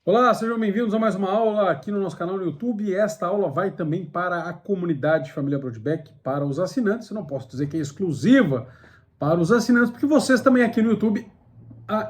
Olá, sejam bem-vindos a mais uma aula aqui no nosso canal no YouTube. E esta aula vai também para a comunidade Família Broadback, para os assinantes. Eu não posso dizer que é exclusiva para os assinantes, porque vocês também aqui no YouTube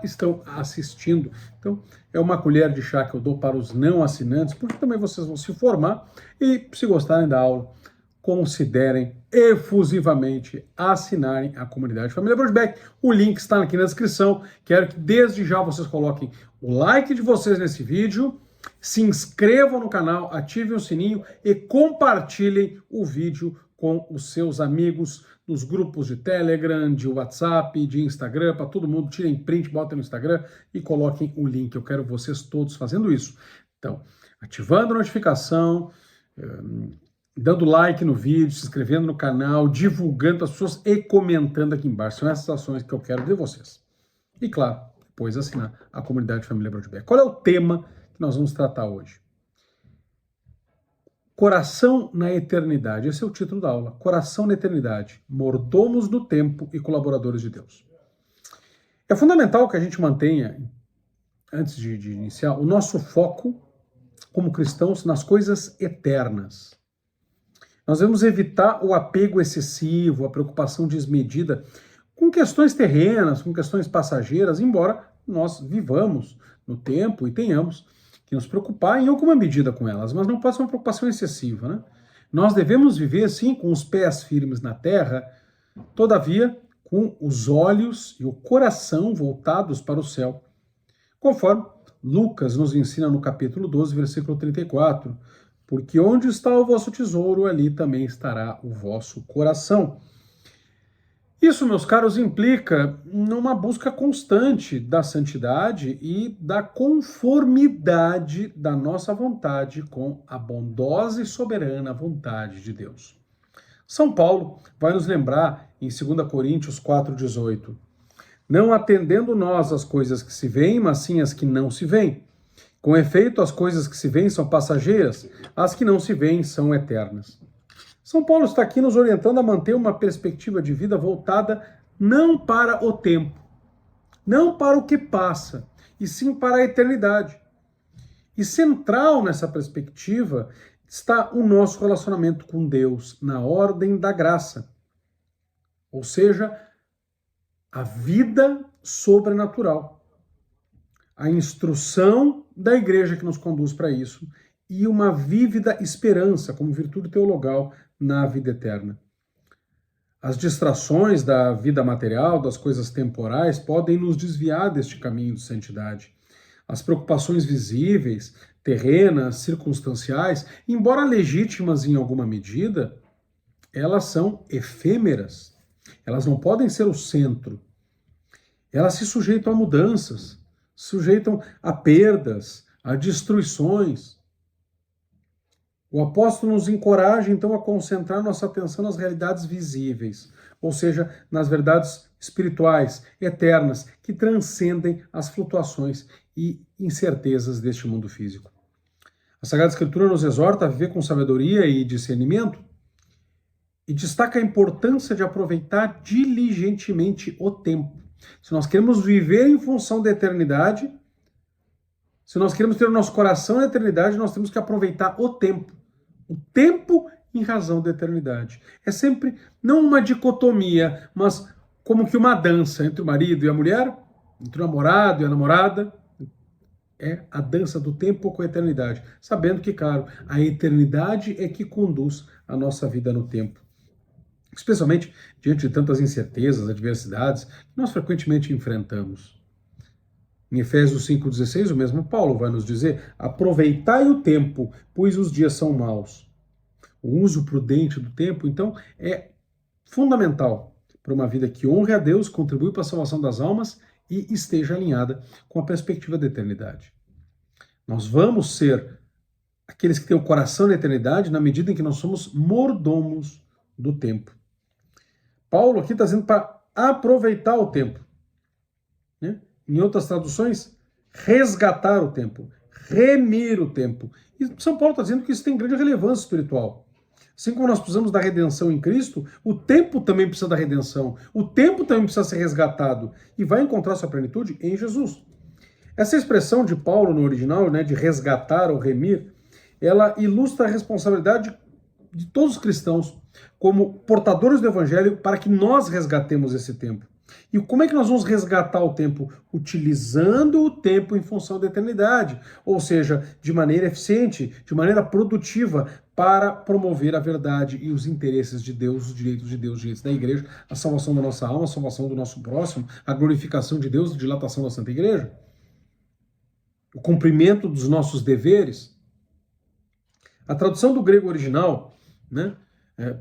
estão assistindo. Então, é uma colher de chá que eu dou para os não assinantes, porque também vocês vão se formar e, se gostarem da aula, considerem efusivamente assinarem a comunidade Família Broadback. O link está aqui na descrição. Quero que desde já vocês coloquem o like de vocês nesse vídeo, se inscrevam no canal, ativem o sininho e compartilhem o vídeo com os seus amigos nos grupos de Telegram, de WhatsApp, de Instagram, para todo mundo. Tirem print, botem no Instagram e coloquem o link. Eu quero vocês todos fazendo isso. Então, ativando a notificação, dando like no vídeo, se inscrevendo no canal, divulgando para as pessoas e comentando aqui embaixo. São essas ações que eu quero de vocês. E claro, depois assinar a comunidade Família Broadback. Qual é o tema que nós vamos tratar hoje? Coração na Eternidade. Esse é o título da aula. Coração na Eternidade. Mordomos do tempo e colaboradores de Deus. É fundamental que a gente mantenha, antes de iniciar, o nosso foco como cristãos nas coisas eternas. Nós devemos evitar o apego excessivo, a preocupação desmedida com questões terrenas, com questões passageiras, embora nós vivamos no tempo e tenhamos que nos preocupar em alguma medida com elas, mas não pode ser uma preocupação excessiva, né? Nós devemos viver, sim, com os pés firmes na terra, todavia, com os olhos e o coração voltados para o céu, conforme Lucas nos ensina no capítulo 12, versículo 34, porque onde está o vosso tesouro, ali também estará o vosso coração. Isso, meus caros, implica numa busca constante da santidade e da conformidade da nossa vontade com a bondosa e soberana vontade de Deus. São Paulo vai nos lembrar em 2 Coríntios 4,18: não atendendo nós às coisas que se veem, mas sim às que não se veem. Com efeito, as coisas que se veem são passageiras, as que não se veem são eternas. São Paulo está aqui nos orientando a manter uma perspectiva de vida voltada não para o tempo, não para o que passa, e sim para a eternidade. E central nessa perspectiva está o nosso relacionamento com Deus na ordem da graça, ou seja, a vida sobrenatural, a instrução da igreja que nos conduz para isso e uma vívida esperança como virtude teologal na vida eterna. As distrações da vida material, das coisas temporais, podem nos desviar deste caminho de santidade. As preocupações visíveis, terrenas, circunstanciais, embora legítimas em alguma medida, elas são efêmeras. Elas não podem ser o centro. Elas se sujeitam a mudanças, sujeitam a perdas, a destruições. O apóstolo nos encoraja, então, a concentrar nossa atenção nas realidades visíveis, ou seja, nas verdades espirituais, eternas, que transcendem as flutuações e incertezas deste mundo físico. A Sagrada Escritura nos exorta a viver com sabedoria e discernimento e destaca a importância de aproveitar diligentemente o tempo. Se nós queremos viver em função da eternidade, se nós queremos ter o nosso coração na eternidade, nós temos que aproveitar o tempo. O tempo em razão da eternidade. É sempre não uma dicotomia, mas como que uma dança entre o marido e a mulher, entre o namorado e a namorada. É a dança do tempo com a eternidade. Sabendo que, claro, a eternidade é que conduz a nossa vida no tempo. Especialmente diante de tantas incertezas, adversidades que nós frequentemente enfrentamos. Em Efésios 5,16, o mesmo Paulo vai nos dizer: aproveitai o tempo, pois os dias são maus. O uso prudente do tempo, então, é fundamental para uma vida que honre a Deus, contribui para a salvação das almas e esteja alinhada com a perspectiva da eternidade. Nós vamos ser aqueles que têm o coração na eternidade na medida em que nós somos mordomos do tempo. Paulo aqui está dizendo para aproveitar o tempo, né? Em outras traduções, resgatar o tempo, remir o tempo. E São Paulo está dizendo que isso tem grande relevância espiritual. Assim como nós precisamos da redenção em Cristo, o tempo também precisa da redenção. O tempo também precisa ser resgatado e vai encontrar sua plenitude em Jesus. Essa expressão de Paulo no original, né, de resgatar ou remir, ela ilustra a responsabilidade de todos os cristãos como portadores do evangelho para que nós resgatemos esse tempo. E como é que nós vamos resgatar o tempo? Utilizando o tempo em função da eternidade, ou seja, de maneira eficiente, de maneira produtiva, para promover a verdade e os interesses de Deus, os direitos de Deus, os direitos da igreja, a salvação da nossa alma, a salvação do nosso próximo, a glorificação de Deus, a dilatação da Santa Igreja, o cumprimento dos nossos deveres. A tradução do grego original, né,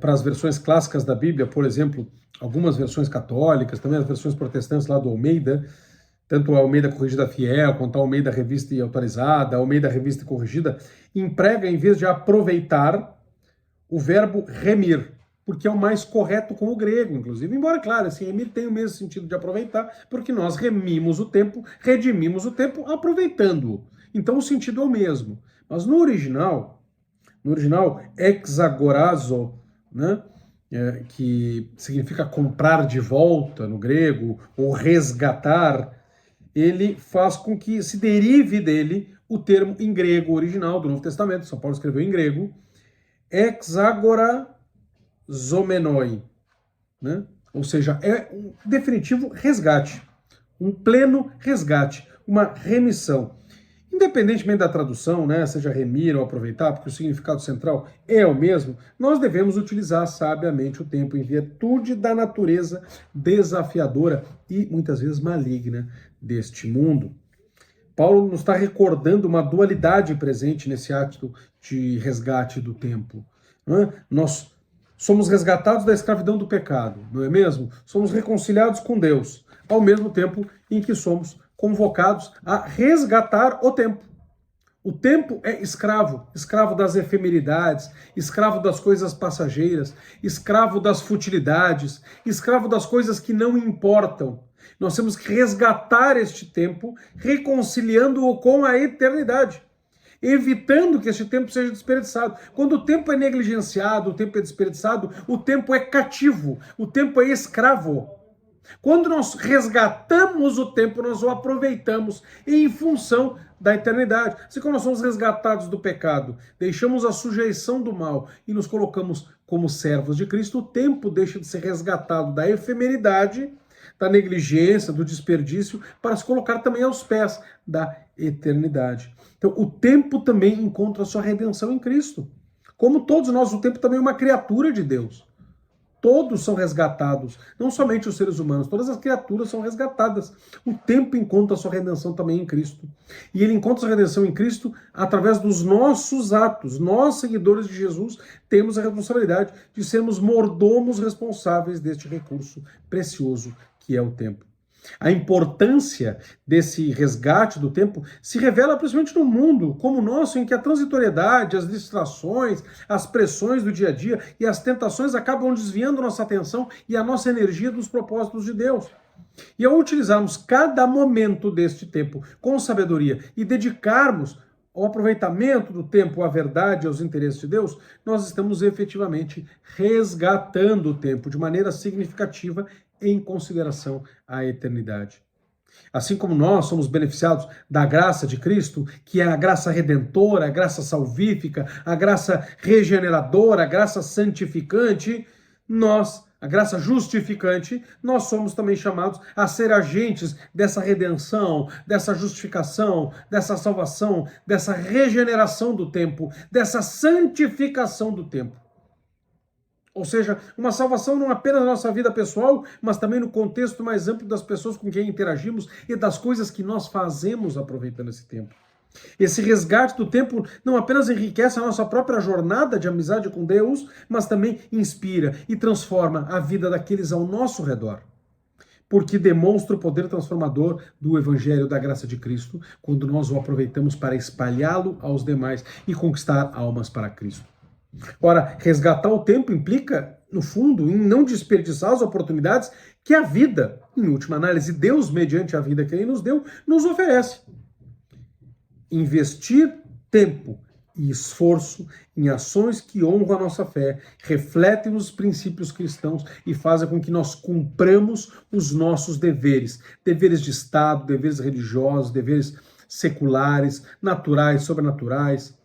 para as versões clássicas da Bíblia, por exemplo, algumas versões católicas, também as versões protestantes lá do Almeida, tanto a Almeida Corrigida Fiel, quanto a Almeida Revista e Atualizada, a Almeida Revista e Corrigida, emprega, em vez de aproveitar, o verbo remir, porque é o mais correto com o grego, inclusive. Embora, claro, assim, remir tem o mesmo sentido de aproveitar, porque nós remimos o tempo, redimimos o tempo, aproveitando-o. Então o sentido é o mesmo. Mas no original, exagorazo, né, que significa comprar de volta no grego, ou resgatar, ele faz com que se derive dele o termo em grego original do Novo Testamento. São Paulo escreveu em grego, exagorazomenoi, né? Ou seja, é um definitivo resgate, um pleno resgate, uma remissão. Independentemente da tradução, né, seja remir ou aproveitar, porque o significado central é o mesmo, nós devemos utilizar sabiamente o tempo em virtude da natureza desafiadora e muitas vezes maligna deste mundo. Paulo nos está recordando uma dualidade presente nesse ato de resgate do tempo. Né? Nós somos resgatados da escravidão do pecado, não é mesmo? Somos reconciliados com Deus, ao mesmo tempo em que somos convocados a resgatar o tempo. O tempo é escravo, escravo das efemeridades, escravo das coisas passageiras, escravo das futilidades, escravo das coisas que não importam. Nós temos que resgatar este tempo, reconciliando-o com a eternidade, evitando que este tempo seja desperdiçado. Quando o tempo é negligenciado, o tempo é desperdiçado, o tempo é cativo, o tempo é escravo. Quando nós resgatamos o tempo, nós o aproveitamos em função da eternidade. Assim como nós somos resgatados do pecado, deixamos a sujeição do mal e nos colocamos como servos de Cristo, o tempo deixa de ser resgatado da efemeridade, da negligência, do desperdício, para se colocar também aos pés da eternidade. Então, o tempo também encontra a sua redenção em Cristo. Como todos nós, o tempo também é uma criatura de Deus. Todos são resgatados, não somente os seres humanos, todas as criaturas são resgatadas. O tempo encontra a sua redenção também em Cristo. E ele encontra a sua redenção em Cristo através dos nossos atos. Nós, seguidores de Jesus, temos a responsabilidade de sermos mordomos responsáveis deste recurso precioso que é o tempo. A importância desse resgate do tempo se revela principalmente no mundo como o nosso, em que a transitoriedade, as distrações, as pressões do dia a dia e as tentações acabam desviando nossa atenção e a nossa energia dos propósitos de Deus. E ao utilizarmos cada momento deste tempo com sabedoria e dedicarmos ao aproveitamento do tempo à verdade e aos interesses de Deus, nós estamos efetivamente resgatando o tempo de maneira significativa em consideração à eternidade. Assim como nós somos beneficiados da graça de Cristo, que é a graça redentora, a graça salvífica, a graça regeneradora, a graça santificante, nós, a graça justificante, nós somos também chamados a ser agentes dessa redenção, dessa justificação, dessa salvação, dessa regeneração do tempo, dessa santificação do tempo. Ou seja, uma salvação não apenas na nossa vida pessoal, mas também no contexto mais amplo das pessoas com quem interagimos e das coisas que nós fazemos aproveitando esse tempo. Esse resgate do tempo não apenas enriquece a nossa própria jornada de amizade com Deus, mas também inspira e transforma a vida daqueles ao nosso redor. Porque demonstra o poder transformador do Evangelho da graça de Cristo, quando nós o aproveitamos para espalhá-lo aos demais e conquistar almas para Cristo. Ora, resgatar o tempo implica, no fundo, em não desperdiçar as oportunidades que a vida, em última análise, Deus, mediante a vida que Ele nos deu, nos oferece. Investir tempo e esforço em ações que honram a nossa fé, refletem os princípios cristãos e fazem com que nós cumpramos os nossos deveres. Deveres de Estado, deveres religiosos, deveres seculares, naturais, sobrenaturais,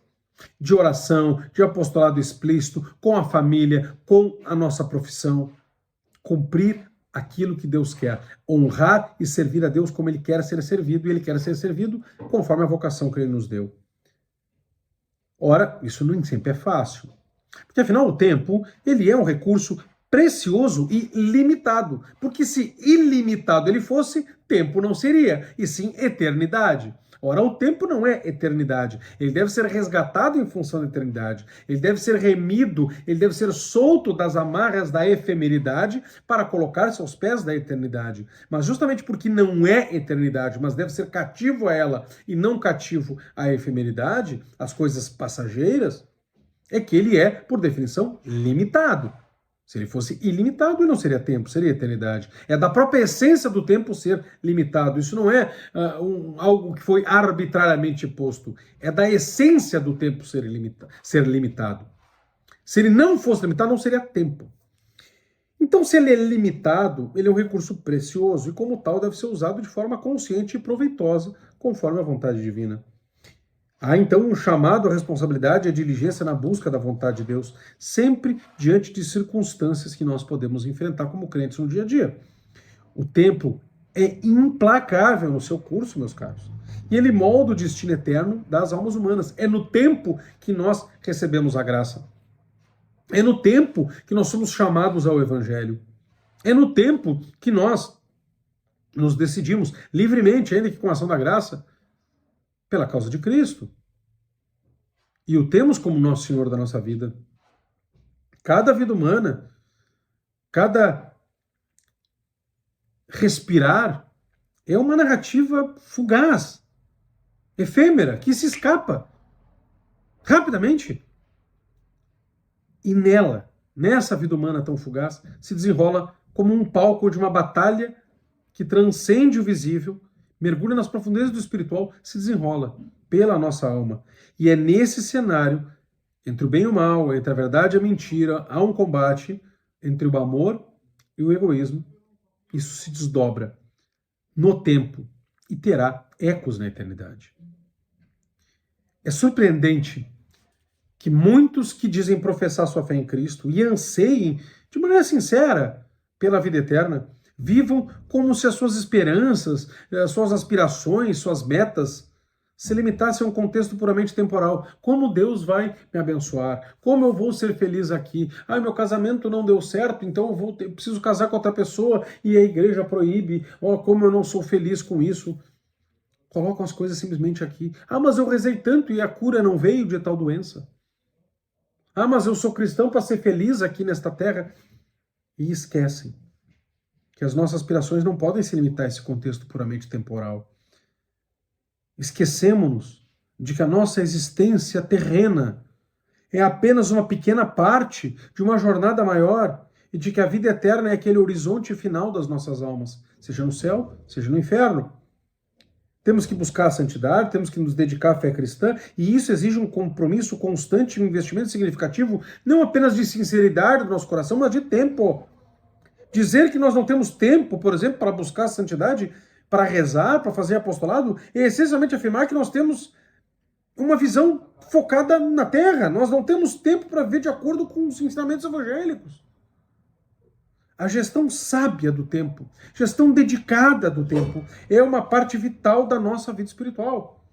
de oração, de apostolado explícito, com a família, com a nossa profissão. Cumprir aquilo que Deus quer, honrar e servir a Deus como Ele quer ser servido, e Ele quer ser servido conforme a vocação que Ele nos deu. Ora, isso nem sempre é fácil, porque afinal o tempo, ele é um recurso precioso e limitado, porque se ilimitado ele fosse, tempo não seria, e sim eternidade. Ora, o tempo não é eternidade, ele deve ser resgatado em função da eternidade, ele deve ser remido, ele deve ser solto das amarras da efemeridade para colocar-se aos pés da eternidade. Mas justamente porque não é eternidade, mas deve ser cativo a ela e não cativo à efemeridade, as coisas passageiras, é que ele é, por definição, limitado. Se ele fosse ilimitado, ele não seria tempo, seria eternidade. É da própria essência do tempo ser limitado. Isso não é algo que foi arbitrariamente posto. É da essência do tempo ser limitado. Se ele não fosse limitado, não seria tempo. Então, se ele é limitado, ele é um recurso precioso e, como tal, deve ser usado de forma consciente e proveitosa, conforme a vontade divina. Há então um chamado à responsabilidade e à diligência na busca da vontade de Deus, sempre diante de circunstâncias que nós podemos enfrentar como crentes no dia a dia. O tempo é implacável no seu curso, meus caros, e ele molda o destino eterno das almas humanas. É no tempo que nós recebemos a graça. É no tempo que nós somos chamados ao Evangelho. É no tempo que nós nos decidimos livremente, ainda que com a ação da graça, pela causa de Cristo. E o temos como nosso Senhor da nossa vida. Cada vida humana, cada respirar é uma narrativa fugaz, efêmera, que se escapa rapidamente. E nela, nessa vida humana tão fugaz, se desenrola como um palco de uma batalha que transcende o visível, mergulha nas profundezas do espiritual, se desenrola pela nossa alma. E é nesse cenário, entre o bem e o mal, entre a verdade e a mentira, há um combate entre o amor e o egoísmo. Isso se desdobra no tempo e terá ecos na eternidade. É surpreendente que muitos que dizem professar sua fé em Cristo e anseiem de maneira sincera pela vida eterna, vivam como se as suas esperanças, as suas aspirações, suas metas se limitassem a um contexto puramente temporal. Como Deus vai me abençoar? Como eu vou ser feliz aqui? Ah, meu casamento não deu certo, então eu preciso casar com outra pessoa e a igreja proíbe. Oh, como eu não sou feliz com isso. Colocam as coisas simplesmente aqui. Ah, mas eu rezei tanto e a cura não veio de tal doença. Ah, mas eu sou cristão para ser feliz aqui nesta terra. E esquecem que as nossas aspirações não podem se limitar a esse contexto puramente temporal. Esquecemos-nos de que a nossa existência terrena é apenas uma pequena parte de uma jornada maior e de que a vida eterna é aquele horizonte final das nossas almas, seja no céu, seja no inferno. Temos que buscar a santidade, temos que nos dedicar à fé cristã, e isso exige um compromisso constante, um investimento significativo, não apenas de sinceridade do nosso coração, mas de tempo. Dizer que nós não temos tempo, por exemplo, para buscar a santidade, para rezar, para fazer apostolado, é essencialmente afirmar que nós temos uma visão focada na terra. Nós não temos tempo para ver de acordo com os ensinamentos evangélicos. A gestão sábia do tempo, gestão dedicada do tempo, é uma parte vital da nossa vida espiritual.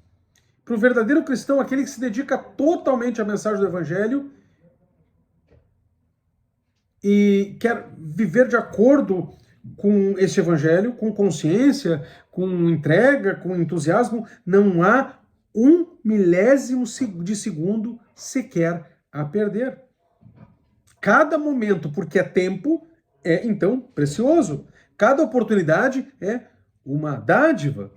Para o verdadeiro cristão, aquele que se dedica totalmente à mensagem do evangelho e quer viver de acordo com este evangelho, com consciência, com entrega, com entusiasmo, não há um milésimo de segundo sequer a perder. Cada momento, porque é tempo, é então precioso. Cada oportunidade é uma dádiva.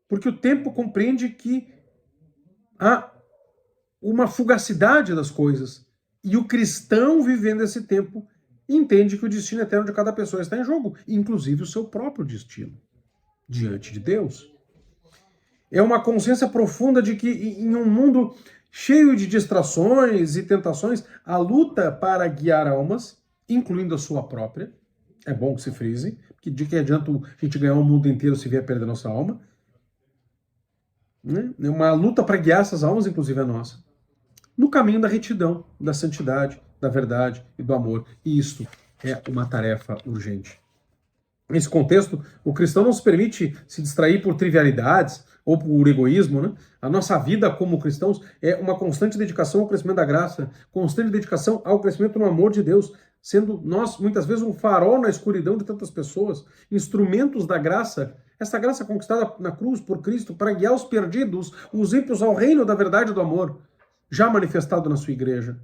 Porque o tempo compreende que há uma fugacidade das coisas. E o cristão, vivendo esse tempo, entende que o destino eterno de cada pessoa está em jogo, inclusive o seu próprio destino, diante de Deus. É uma consciência profunda de que em um mundo cheio de distrações e tentações, a luta para guiar almas, incluindo a sua própria, é bom que se frise, que de que adianta a gente ganhar o mundo inteiro se vier perder nossa alma, né? É uma luta para guiar essas almas, inclusive a nossa, no caminho da retidão, da santidade, da verdade e do amor. E isto é uma tarefa urgente. Nesse contexto, o cristão não se permite se distrair por trivialidades ou por egoísmo, né? A nossa vida como cristãos é uma constante dedicação ao crescimento da graça, constante dedicação ao crescimento no amor de Deus, sendo nós, muitas vezes, um farol na escuridão de tantas pessoas, instrumentos da graça, essa graça conquistada na cruz por Cristo para guiar os perdidos, os ímpios ao reino da verdade e do amor, já manifestado na sua igreja.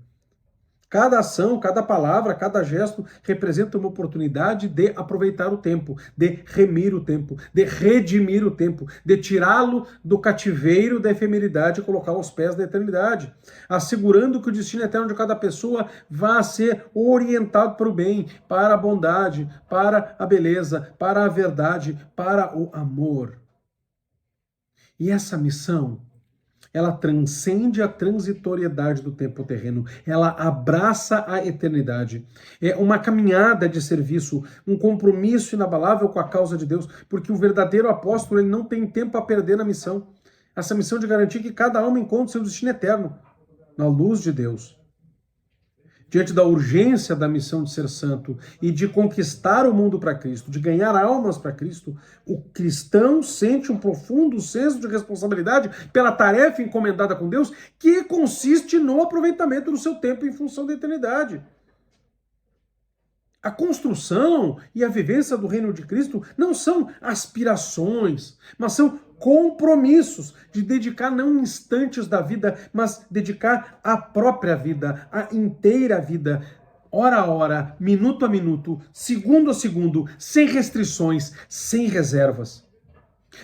Cada ação, cada palavra, cada gesto representa uma oportunidade de aproveitar o tempo, de remir o tempo, de redimir o tempo, de tirá-lo do cativeiro da efemeridade e colocá-lo aos pés da eternidade, assegurando que o destino eterno de cada pessoa vá ser orientado para o bem, para a bondade, para a beleza, para a verdade, para o amor. E essa missão, ela transcende a transitoriedade do tempo terreno, ela abraça a eternidade. É uma caminhada de serviço, um compromisso inabalável com a causa de Deus, porque o verdadeiro apóstolo ele não tem tempo a perder na missão. Essa missão de garantir que cada alma encontre seu destino eterno, na luz de Deus. Diante da urgência da missão de ser santo e de conquistar o mundo para Cristo, de ganhar almas para Cristo, o cristão sente um profundo senso de responsabilidade pela tarefa encomendada com Deus, que consiste no aproveitamento do seu tempo em função da eternidade. A construção e a vivência do reino de Cristo não são aspirações, mas são compromissos de dedicar não instantes da vida, mas dedicar a própria vida, a inteira vida, hora a hora, minuto a minuto, segundo a segundo, sem restrições, sem reservas.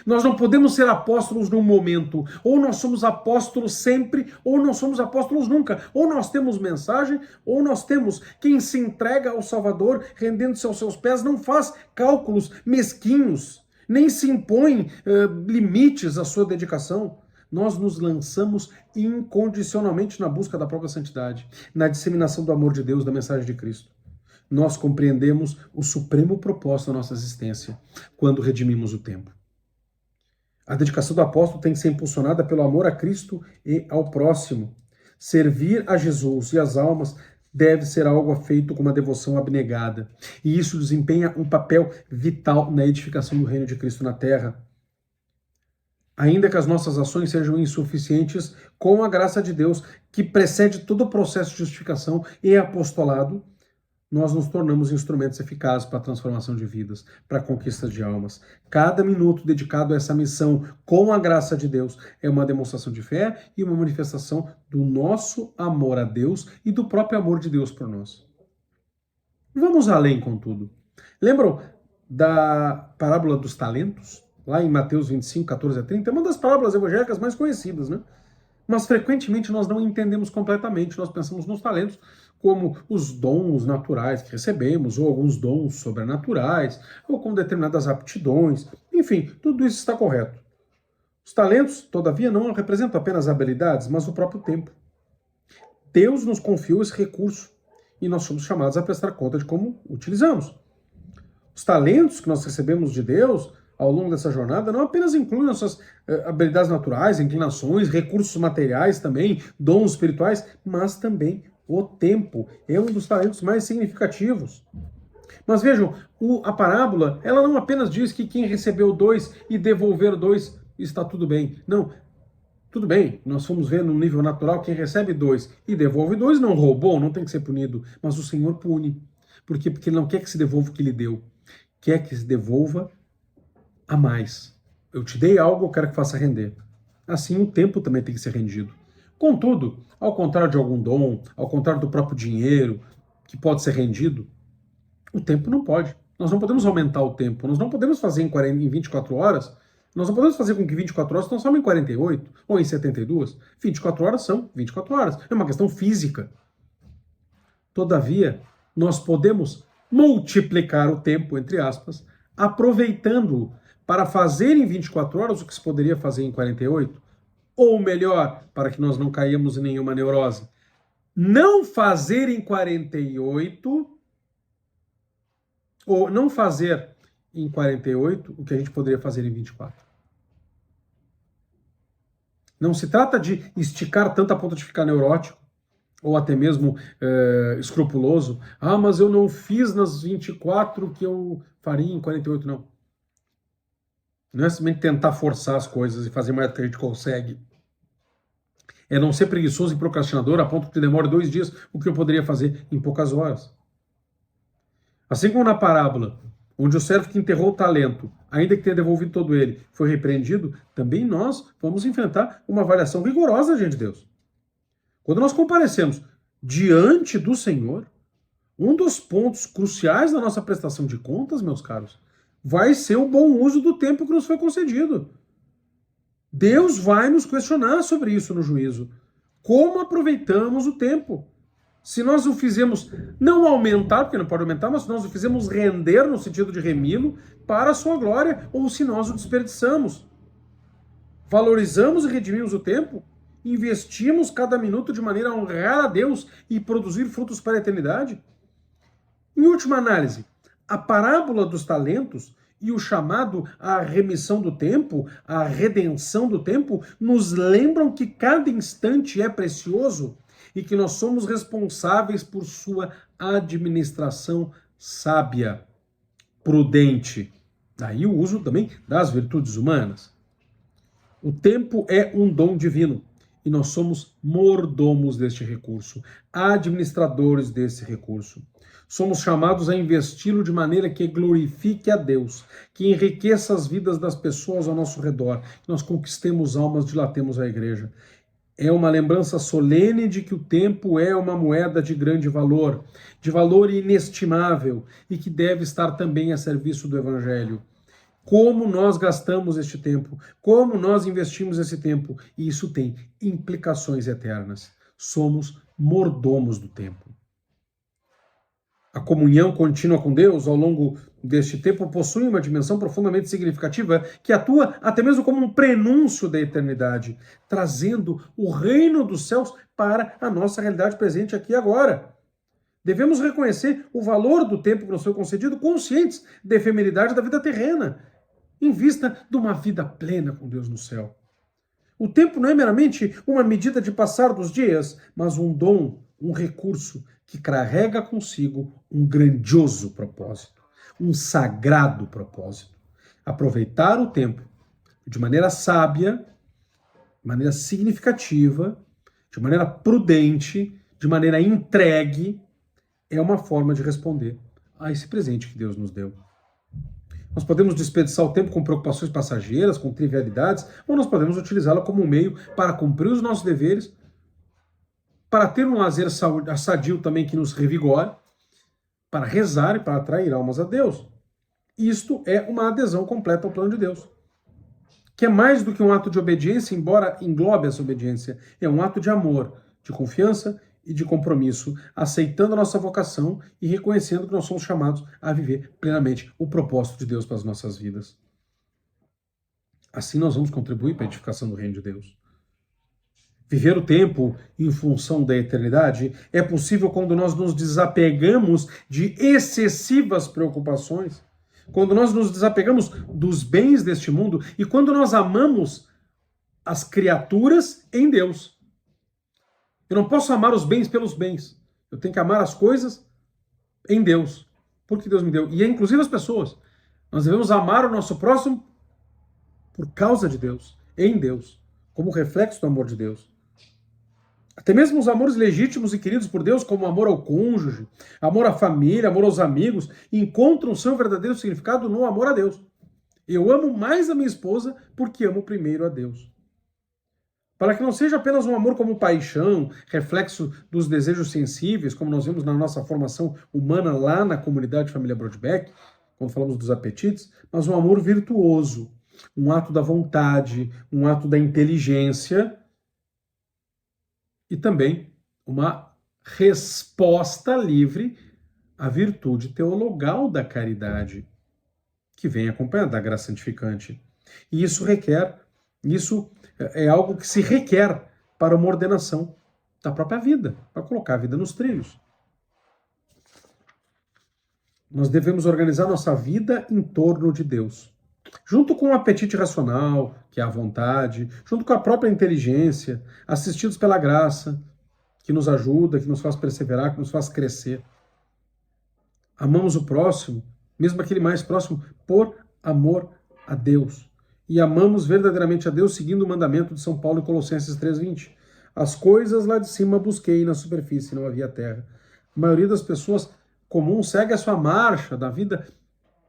Nós não podemos ser apóstolos num momento. Ou nós somos apóstolos sempre, ou não somos apóstolos nunca. Ou nós temos mensagem, ou nós temos quem se entrega ao Salvador, rendendo-se aos seus pés, não faz cálculos mesquinhos, nem se impõe limites à sua dedicação. Nós nos lançamos incondicionalmente na busca da própria santidade, na disseminação do amor de Deus, da mensagem de Cristo. Nós compreendemos o supremo propósito da nossa existência quando redimimos o tempo. A dedicação do apóstolo tem que ser impulsionada pelo amor a Cristo e ao próximo. Servir a Jesus e as almas deve ser algo feito com uma devoção abnegada. E isso desempenha um papel vital na edificação do reino de Cristo na terra. Ainda que as nossas ações sejam insuficientes, com a graça de Deus, que precede todo o processo de justificação e apostolado, nós nos tornamos instrumentos eficazes para a transformação de vidas, para a conquista de almas. Cada minuto dedicado a essa missão, com a graça de Deus, é uma demonstração de fé e uma manifestação do nosso amor a Deus e do próprio amor de Deus por nós. Vamos além, contudo. Lembram da parábola dos talentos? Lá em Mateus 25, 14 a 30, é uma das parábolas evangélicas mais conhecidas, né? Mas frequentemente nós não entendemos completamente, nós pensamos nos talentos como os dons naturais que recebemos, ou alguns dons sobrenaturais, ou com determinadas aptidões, enfim, tudo isso está correto. Os talentos, todavia, não representam apenas habilidades, mas o próprio tempo. Deus nos confiou esse recurso e nós somos chamados a prestar conta de como utilizamos. Os talentos que nós recebemos de Deus ao longo dessa jornada não apenas incluem nossas habilidades naturais, inclinações, recursos materiais também, dons espirituais, mas também o tempo. É um dos talentos mais significativos. Mas vejam, a parábola, ela não apenas diz que quem recebeu 2 e devolver 2 está tudo bem. Não, tudo bem, nós fomos ver no nível natural, quem recebe 2 e devolve 2 não roubou, não tem que ser punido. Mas o Senhor pune. Por quê? Porque Ele não quer que se devolva o que Ele deu. Quer que se devolva a mais. Eu te dei algo, eu quero que faça render. Assim, o tempo também tem que ser rendido. Contudo, ao contrário de algum dom, ao contrário do próprio dinheiro, que pode ser rendido, o tempo não pode. Nós não podemos aumentar o tempo, nós não podemos fazer em 24 horas, nós não podemos fazer com que 24 horas se transformem em 48, ou em 72. 24 horas são 24 horas. É uma questão física. Todavia, nós podemos multiplicar o tempo, entre aspas, aproveitando-o para fazer em 24 horas o que se poderia fazer em 48? Ou melhor, para que nós não caímos em nenhuma neurose, não fazer em 48, ou não fazer em 48 o que a gente poderia fazer em 24. Não se trata de esticar tanto a ponto de ficar neurótico, ou até mesmo escrupuloso. Ah, mas eu não fiz nas 24 o que eu faria em 48, não. Não é simplesmente tentar forçar as coisas e fazer mais do que a gente consegue. É não ser preguiçoso e procrastinador a ponto que demore 2 dias o que eu poderia fazer em poucas horas. Assim como na parábola, onde o servo que enterrou o talento, ainda que tenha devolvido todo ele, foi repreendido, também nós vamos enfrentar uma avaliação rigorosa diante de Deus. Quando nós comparecemos diante do Senhor, um dos pontos cruciais da nossa prestação de contas, meus caros, vai ser o bom uso do tempo que nos foi concedido. Deus vai nos questionar sobre isso no juízo. Como aproveitamos o tempo? Se nós o fizemos não aumentar, porque não pode aumentar, mas se nós o fizemos render no sentido de remi-lo para a sua glória, ou se nós o desperdiçamos. Valorizamos e redimimos o tempo? Investimos cada minuto de maneira a honrar a Deus e produzir frutos para a eternidade? Em última análise, a parábola dos talentos e o chamado à remissão do tempo, à redenção do tempo, nos lembram que cada instante é precioso e que nós somos responsáveis por sua administração sábia, prudente. Daí o uso também das virtudes humanas. O tempo é um dom divino e nós somos mordomos deste recurso, administradores desse recurso. Somos chamados a investi-lo de maneira que glorifique a Deus, que enriqueça as vidas das pessoas ao nosso redor, que nós conquistemos almas, dilatemos a igreja. É uma lembrança solene de que o tempo é uma moeda de grande valor, de valor inestimável e que deve estar também a serviço do Evangelho. Como nós gastamos este tempo, como nós investimos esse tempo, e isso tem implicações eternas. Somos mordomos do tempo. A comunhão contínua com Deus ao longo deste tempo possui uma dimensão profundamente significativa que atua até mesmo como um prenúncio da eternidade, trazendo o reino dos céus para a nossa realidade presente aqui e agora. Devemos reconhecer o valor do tempo que nos foi concedido, conscientes da efemeridade da vida terrena, em vista de uma vida plena com Deus no céu. O tempo não é meramente uma medida de passar dos dias, mas um dom, um recurso que carrega consigo um grandioso propósito, um sagrado propósito. Aproveitar o tempo de maneira sábia, de maneira significativa, de maneira prudente, de maneira entregue, é uma forma de responder a esse presente que Deus nos deu. Nós podemos desperdiçar o tempo com preocupações passageiras, com trivialidades, ou nós podemos utilizá-lo como um meio para cumprir os nossos deveres, para ter um lazer sadio também que nos revigore, para rezar e para atrair almas a Deus. Isto é uma adesão completa ao plano de Deus, que é mais do que um ato de obediência, embora englobe essa obediência, é um ato de amor, de confiança e de compromisso, aceitando a nossa vocação e reconhecendo que nós somos chamados a viver plenamente o propósito de Deus para as nossas vidas. Assim nós vamos contribuir para a edificação do reino de Deus. Viver o tempo em função da eternidade é possível quando nós nos desapegamos de excessivas preocupações, quando nós nos desapegamos dos bens deste mundo e quando nós amamos as criaturas em Deus. Eu não posso amar os bens pelos bens. Eu tenho que amar as coisas em Deus, porque Deus me deu. E inclusive as pessoas. Nós devemos amar o nosso próximo por causa de Deus, em Deus, como reflexo do amor de Deus. Até mesmo os amores legítimos e queridos por Deus, como amor ao cônjuge, amor à família, amor aos amigos, encontram seu verdadeiro significado no amor a Deus. Eu amo mais a minha esposa porque amo primeiro a Deus. Para que não seja apenas um amor como paixão, reflexo dos desejos sensíveis, como nós vemos na nossa formação humana lá na comunidade Família Brodbeck, quando falamos dos apetites, mas um amor virtuoso, um ato da vontade, um ato da inteligência e também uma resposta livre à virtude teologal da caridade. que vem acompanhada da graça santificante. E isso é algo que se requer para uma ordenação da própria vida, para colocar a vida nos trilhos. Nós devemos organizar nossa vida em torno de Deus. Junto com o apetite racional, que é a vontade, junto com a própria inteligência, assistidos pela graça, que nos ajuda, que nos faz perseverar, que nos faz crescer. Amamos o próximo, mesmo aquele mais próximo, por amor a Deus. E amamos verdadeiramente a Deus seguindo o mandamento de São Paulo em Colossenses 3:20. As coisas lá de cima busquei, na superfície não havia terra. A maioria das pessoas comuns segue a sua marcha da vida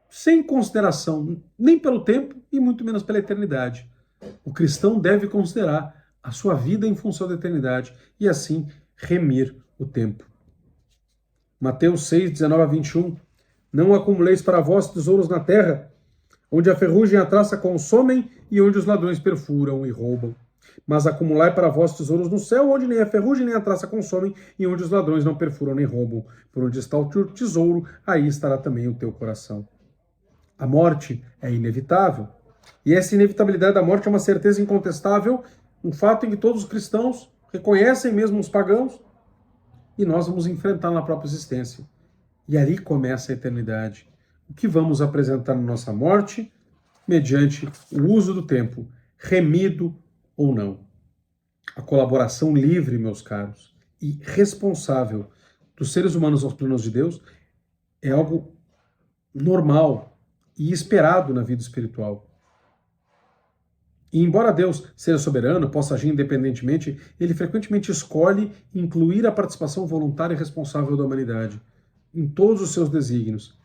sem consideração nem pelo tempo e muito menos pela eternidade. O cristão deve considerar a sua vida em função da eternidade e assim remir o tempo. Mateus 6:19-21. Não acumuleis para vós tesouros na terra, onde a ferrugem e a traça consomem e onde os ladrões perfuram e roubam. Mas acumulai para vós tesouros no céu, onde nem a ferrugem nem a traça consomem e onde os ladrões não perfuram nem roubam. Por onde está o teu tesouro, aí estará também o teu coração. A morte é inevitável. E essa inevitabilidade da morte é uma certeza incontestável, um fato em que todos os cristãos reconhecem, mesmo os pagãos, e nós vamos enfrentar na própria existência. E ali começa a eternidade. O que vamos apresentar na nossa morte, mediante o uso do tempo, remido ou não. A colaboração livre, meus caros, e responsável dos seres humanos aos planos de Deus é algo normal e esperado na vida espiritual. E embora Deus seja soberano, possa agir independentemente, ele frequentemente escolhe incluir a participação voluntária e responsável da humanidade em todos os seus desígnios.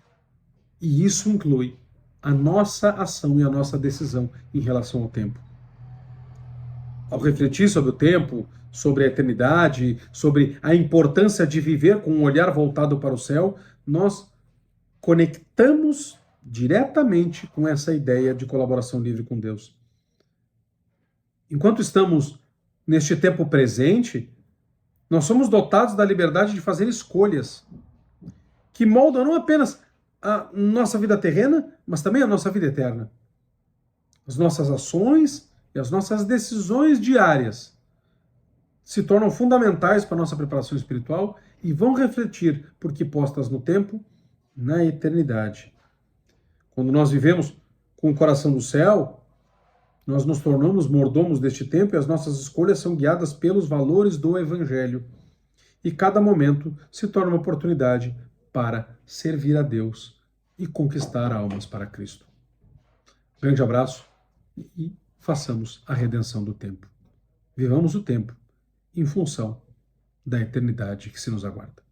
E isso inclui a nossa ação e a nossa decisão em relação ao tempo. Ao refletir sobre o tempo, sobre a eternidade, sobre a importância de viver com um olhar voltado para o céu, nós conectamos diretamente com essa ideia de colaboração livre com Deus. Enquanto estamos neste tempo presente, nós somos dotados da liberdade de fazer escolhas que moldam não apenas a nossa vida terrena, mas também a nossa vida eterna. As nossas ações e as nossas decisões diárias se tornam fundamentais para a nossa preparação espiritual e vão refletir, porque postas no tempo, na eternidade. Quando nós vivemos com o coração do céu, nós nos tornamos mordomos deste tempo e as nossas escolhas são guiadas pelos valores do Evangelho. E cada momento se torna uma oportunidade para servir a Deus e conquistar almas para Cristo. Grande abraço e façamos a redenção do tempo. Vivamos o tempo em função da eternidade que se nos aguarda.